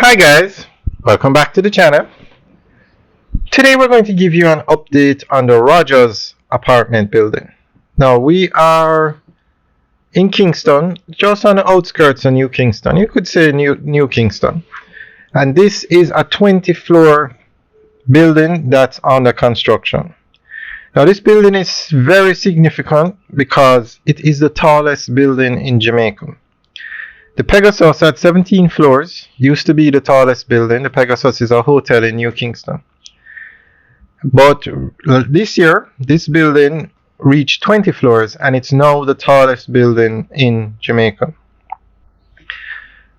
Hi guys, welcome back to the channel. Today we're going to give you an update on the Rogers apartment building. Now we are in Kingston, just on the outskirts of New Kingston. You could say New Kingston. And this is a 20-floor building that's under construction. Now this building is very significant because it is the tallest building in Jamaica. The Pegasus at 17 floors used to be the tallest building. The Pegasus is a hotel in New Kingston. But this year, this building reached 20 floors and it's now the tallest building in Jamaica.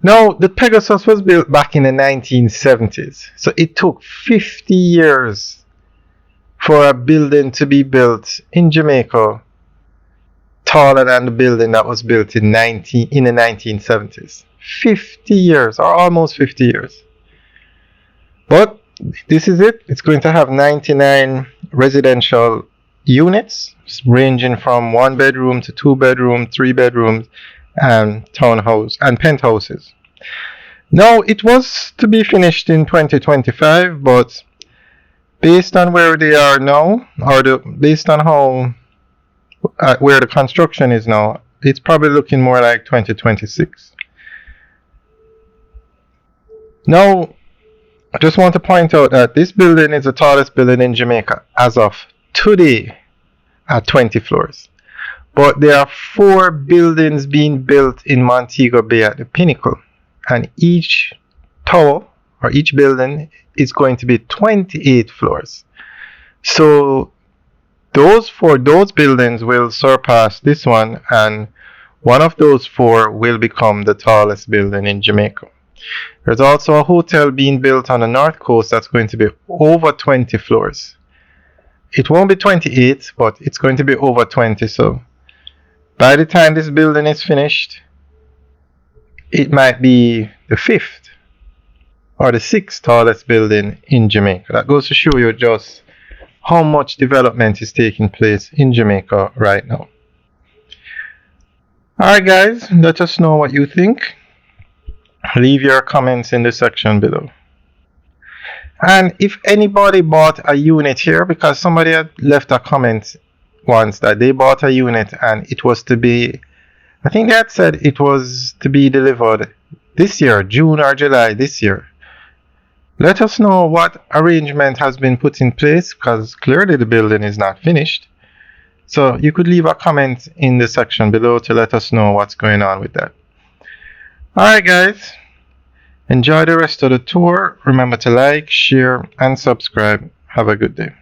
Now, the Pegasus was built back in the 1970s. So it took 50 years for a building to be built in Jamaica taller than the building that was built in the 1970s. 50 years, or almost 50 years. But this is it. It's going to have 99 residential units, ranging from 1 bedroom to 2 bedroom, 3 bedrooms, and townhouse and penthouses. Now, it was to be finished in 2025, but based on where they are now, or based on how where the construction is now, it's probably looking more like 2026. Now, I just want to point out that this building is the tallest building in Jamaica as of today at 20 floors. But there are 4 buildings being built in Montego Bay at the pinnacle. And each tower or each building is going to be 28 floors. So those buildings will surpass this one, and one of those 4 will become the tallest building in Jamaica. There's also a hotel being built on the north coast that's going to be over 20 floors. It won't be 28, but it's going to be over 20. So by the time this building is finished, it might be the 5th or the 6th tallest building in Jamaica. That goes to show you just how much development is taking place in Jamaica right now. Alright guys, let us know what you think. Leave your comments in the section below. And if anybody bought a unit here, because somebody had left a comment once that they bought a unit and it was to be, I think they had said it was to be delivered this year, June or July this year. Let us know what arrangement has been put in place, because clearly the building is not finished. So you could leave a comment in the section below to let us know what's going on with that. Alright guys, enjoy the rest of the tour. Remember to like, share, and subscribe. Have a good day.